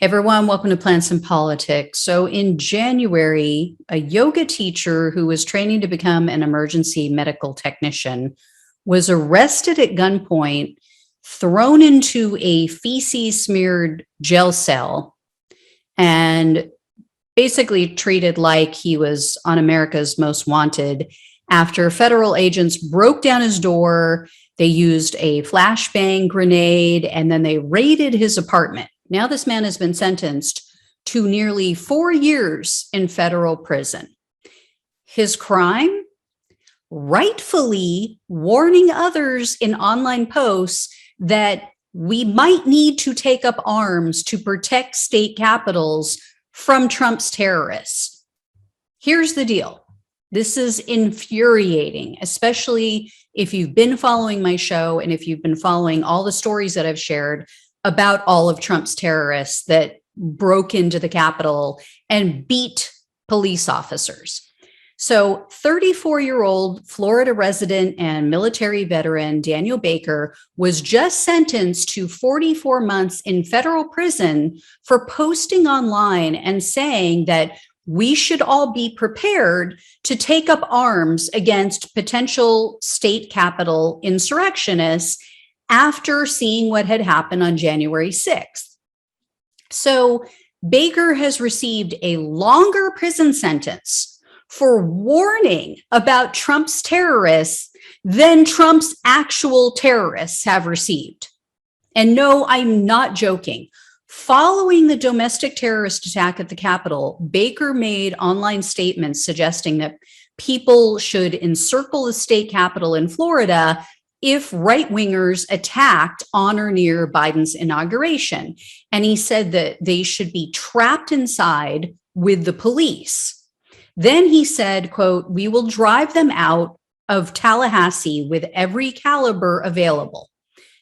Everyone, welcome to Plants and Politics. So in January, a yoga teacher who was training to become an emergency medical technician was arrested at gunpoint, thrown into a feces-smeared jail cell, and basically treated like he was on America's Most Wanted after federal agents broke down his door. They used a flashbang grenade, and then they raided his apartment. Now this man has been sentenced to nearly 4 years in federal prison. His crime? Rightfully warning others in online posts that we might need to take up arms to protect state capitals from Trump's terrorists. Here's the deal. This is infuriating, especially if you've been following my show and if you've been following all the stories that I've shared about all of Trump's terrorists that broke into the Capitol and beat police officers. So 34-year-old Florida resident and military veteran Daniel Baker was just sentenced to 44 months in federal prison for posting online and saying that we should all be prepared to take up arms against potential state capitol insurrectionists after seeing what had happened on January 6th. So Baker has received a longer prison sentence for warning about Trump's terrorists than Trump's actual terrorists have received. And no, I'm not joking. Following the domestic terrorist attack at the Capitol, Baker made online statements suggesting that people should encircle the state capitol in Florida if right-wingers attacked on or near Biden's inauguration. And he said that they should be trapped inside with the police. Then he said, quote, "We will drive them out of Tallahassee with every caliber available."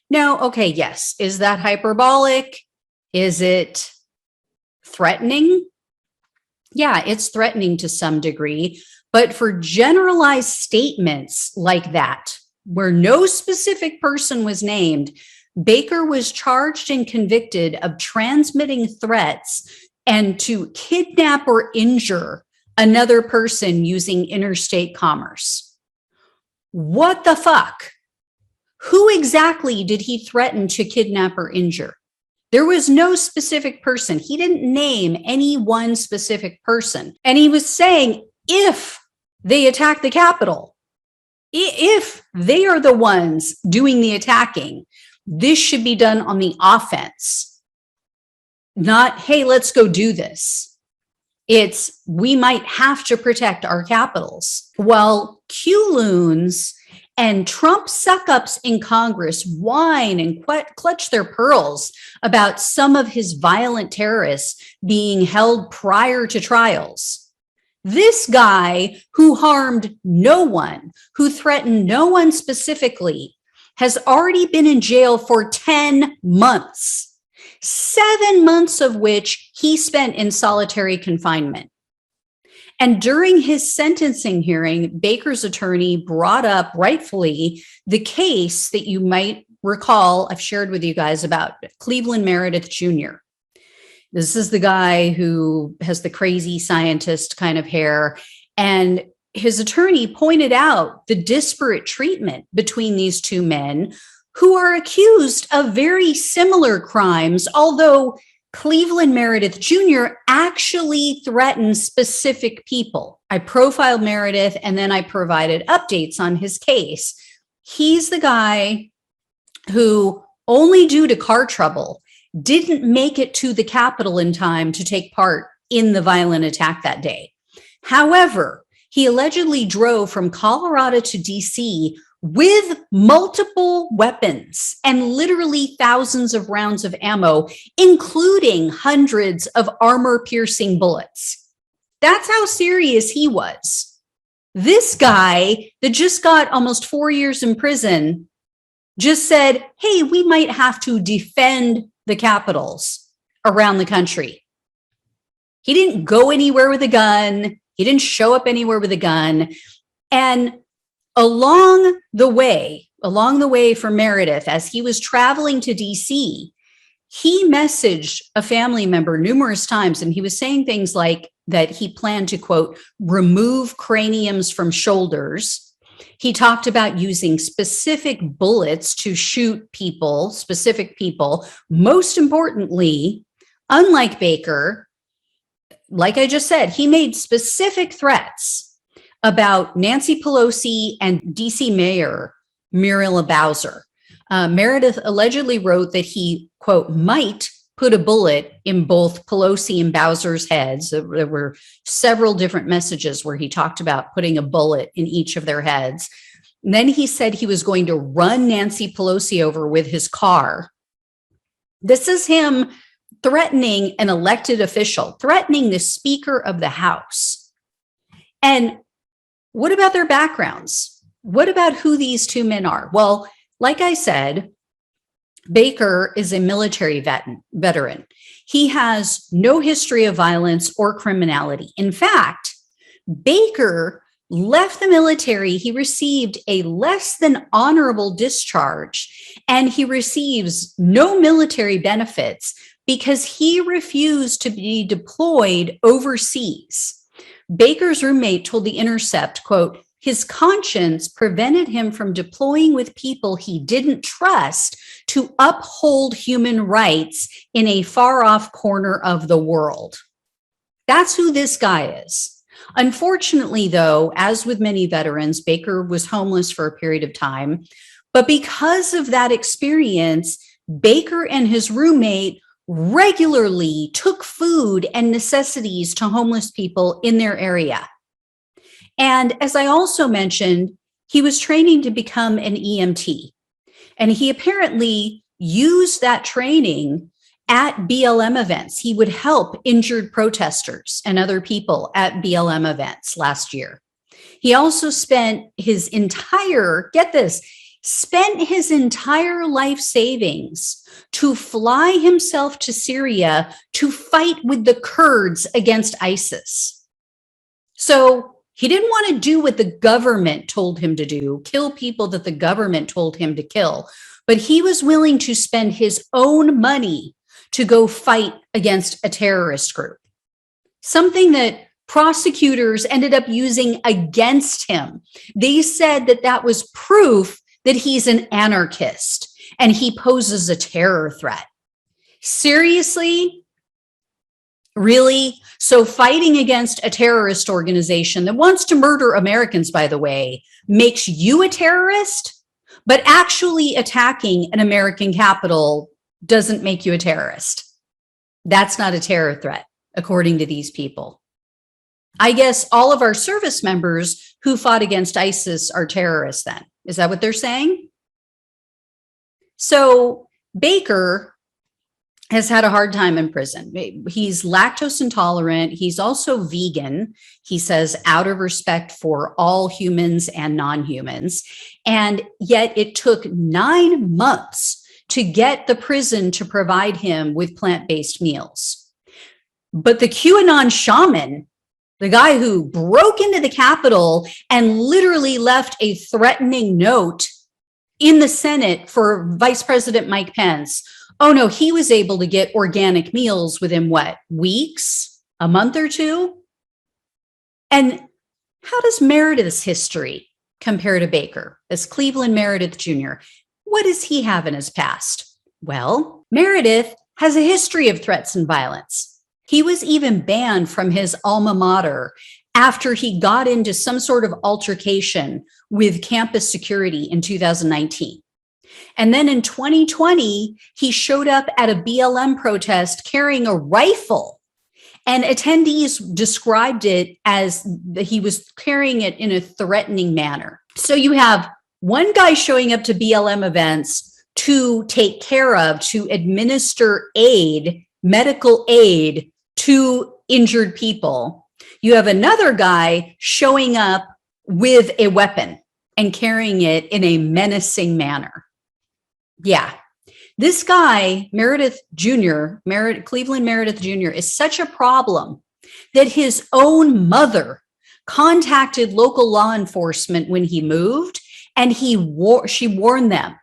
Now, okay, yes, is that hyperbolic? Is it threatening? Yeah, it's threatening to some degree, but for generalized statements like that, where no specific person was named, Baker was charged and convicted of transmitting threats and to kidnap or injure another person using interstate commerce. What the fuck? Who exactly did he threaten to kidnap or injure? There was no specific person. He didn't name any one specific person. And he was saying, if they attack the Capitol, if they are the ones doing the attacking, this should be done on the offense. Not, hey, let's go do this. It's, we might have to protect our capitals. While Q-loons and Trump suck-ups in Congress whine and clutch their pearls about some of his violent terrorists being held prior to trials, this guy who harmed no one, who threatened no one specifically, has already been in jail for 10 months, 7 months of which he spent in solitary confinement. And during his sentencing hearing, Baker's attorney brought up, rightfully, the case that you might recall I've shared with you guys about Cleveland Meredith Jr. This is the guy who has the crazy scientist kind of hair. And his attorney pointed out the disparate treatment between these two men who are accused of very similar crimes, although Cleveland Meredith Jr. actually threatened specific people. I profiled Meredith and then I provided updates on his case. He's the guy who, only due to car trouble, didn't make it to the Capitol in time to take part in the violent attack that day. However, he allegedly drove from Colorado to DC with multiple weapons and literally thousands of rounds of ammo, including hundreds of armor-piercing bullets. That's how serious he was. This guy that just got almost 4 years in prison just said, hey, we might have to defend the capitals around the country. He didn't go anywhere with a gun. He didn't show up anywhere with a gun. And along the way for Meredith, as he was traveling to DC, he messaged a family member numerous times, and he was saying things like that he planned to, quote, remove craniums from shoulders. He talked about using specific bullets to shoot people, specific people. Most importantly, unlike Baker, like I just said, he made specific threats about Nancy Pelosi and DC Mayor Muriel Bowser. Meredith allegedly wrote that he, quote, might put a bullet in both Pelosi and Bowser's heads. There were several different messages where he talked about putting a bullet in each of their heads. And then he said he was going to run Nancy Pelosi over with his car. This is him threatening an elected official, threatening the Speaker of the House. And what about their backgrounds? What about who these two men are? Well, like I said, Baker is a military veteran. He has no history of violence or criminality. In fact, Baker left the military. He received a less than honorable discharge, and he receives no military benefits because he refused to be deployed overseas. Baker's roommate told The Intercept, quote, his conscience prevented him from deploying with people he didn't trust to uphold human rights in a far-off corner of the world. That's who this guy is. Unfortunately, though, as with many veterans, Baker was homeless for a period of time. But because of that experience, Baker and his roommate regularly took food and necessities to homeless people in their area. And as I also mentioned, he was training to become an EMT. And he apparently used that training at BLM events. He would help injured protesters and other people at BLM events last year. He also spent his entire, get this, spent his entire life savings to fly himself to Syria to fight with the Kurds against ISIS. So he didn't want to do what the government told him to do, kill people that the government told him to kill, but he was willing to spend his own money to go fight against a terrorist group, something that prosecutors ended up using against him. They said that that was proof that he's an anarchist and he poses a terror threat. Seriously? Really? So fighting against a terrorist organization that wants to murder Americans, by the way, makes you a terrorist, but actually attacking an American capital doesn't make you a terrorist. That's not a terror threat, according to these people. I guess all of our service members who fought against ISIS are terrorists then. Is that what they're saying? So Baker has had a hard time in prison. He's lactose intolerant. He's also vegan, he says, out of respect for all humans and non-humans. And yet it took 9 months to get the prison to provide him with plant-based meals. But the QAnon shaman, the guy who broke into the Capitol and literally left a threatening note in the Senate for Vice President Mike Pence, oh no, he was able to get organic meals within what, weeks, a month or two? And how does Meredith's history compare to Baker, as Cleveland Meredith Jr.? What does he have in his past? Well, Meredith has a history of threats and violence. He was even banned from his alma mater after he got into some sort of altercation with campus security in 2019. And then in 2020, he showed up at a BLM protest carrying a rifle, and attendees described it as he was carrying it in a threatening manner. So you have one guy showing up to BLM events to take care of, to administer aid, medical aid to injured people. You have another guy showing up with a weapon and carrying it in a menacing manner. Yeah, this guy, Meredith Jr., Cleveland Meredith Jr., is such a problem that his own mother contacted local law enforcement when he moved, and she warned them.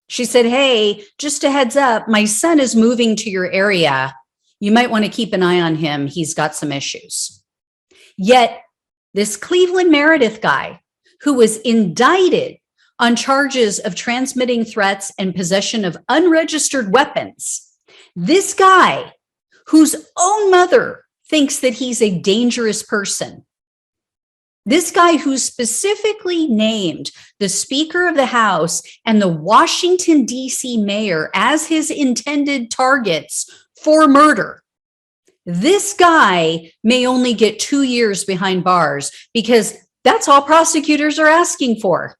She said, hey, just a heads up, my son is moving to your area. You might want to keep an eye on him. He's got some issues. Yet this Cleveland Meredith guy, who was indicted on charges of transmitting threats and possession of unregistered weapons, this guy whose own mother thinks that he's a dangerous person, this guy who specifically named the Speaker of the House and the Washington, D.C. mayor as his intended targets for murder, this guy may only get 2 years behind bars because that's all prosecutors are asking for.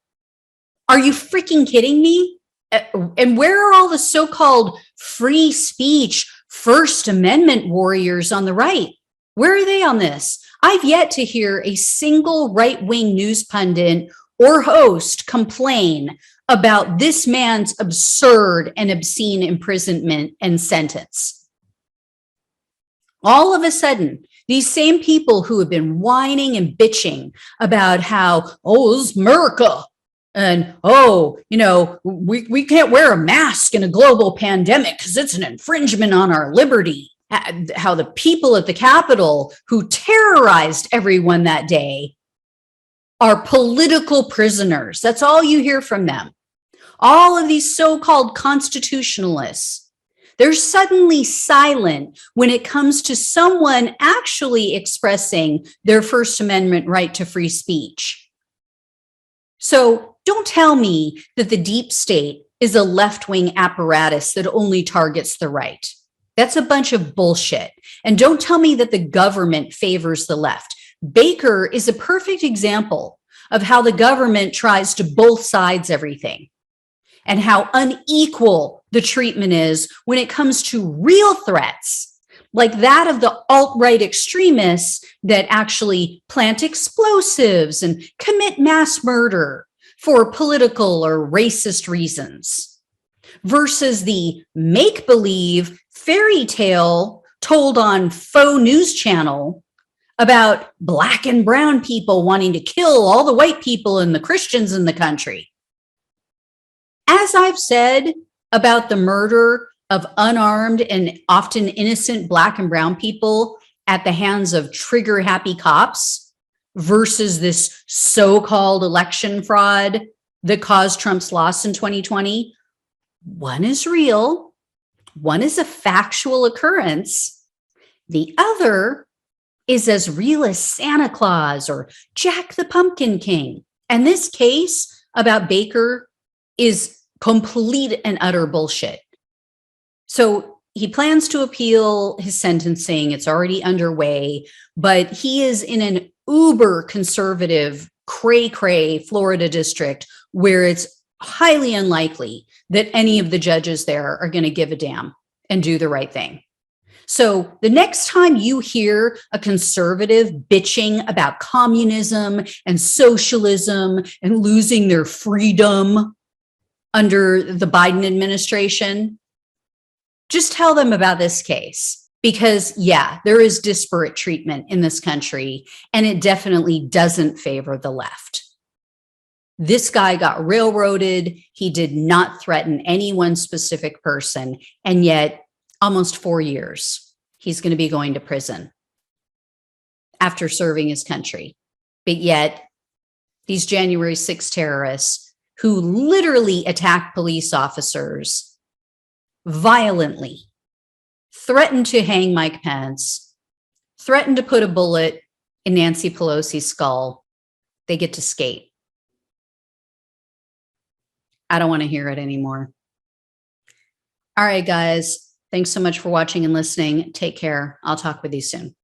Are you freaking kidding me? And where are all the so-called free speech, First Amendment warriors on the right? Where are they on this? I've yet to hear a single right-wing news pundit or host complain about this man's absurd and obscene imprisonment and sentence. All of a sudden, these same people who have been whining and bitching about how, oh, this is America, and, oh, you know, we can't wear a mask in a global pandemic because it's an infringement on our liberty. How the people at the Capitol who terrorized everyone that day are political prisoners. That's all you hear from them. All of these so-called constitutionalists, they're suddenly silent when it comes to someone actually expressing their First Amendment right to free speech. So don't tell me that the deep state is a left-wing apparatus that only targets the right. That's a bunch of bullshit. And don't tell me that the government favors the left. Baker is a perfect example of how the government tries to both sides everything and how unequal the treatment is when it comes to real threats, like that of the alt-right extremists that actually plant explosives and commit mass murder for political or racist reasons, versus the make-believe fairy tale told on faux news channel about black and brown people wanting to kill all the white people and the Christians in the country. As I've said about the murder of unarmed and often innocent black and brown people at the hands of trigger-happy cops versus this so-called election fraud that caused Trump's loss in 2020, one is real, one is a factual occurrence, the other is as real as Santa Claus or Jack the Pumpkin King. And this case about Baker is complete and utter bullshit. So he plans to appeal his sentencing. It's already underway, but he is in an uber conservative, cray-cray Florida district where it's highly unlikely that any of the judges there are going to give a damn and do the right thing. So the next time you hear a conservative bitching about communism and socialism and losing their freedom under the Biden administration, just tell them about this case. Because, yeah, there is disparate treatment in this country, and it definitely doesn't favor the left. This guy got railroaded. He did not threaten any one specific person, and yet almost 4 years, he's going to be going to prison after serving his country. But yet, these January 6 terrorists who literally attacked police officers violently, threatened to hang Mike Pence, threatened to put a bullet in Nancy Pelosi's skull, they get to skate. I don't want to hear it anymore. All right, guys. Thanks so much for watching and listening. Take care. I'll talk with you soon.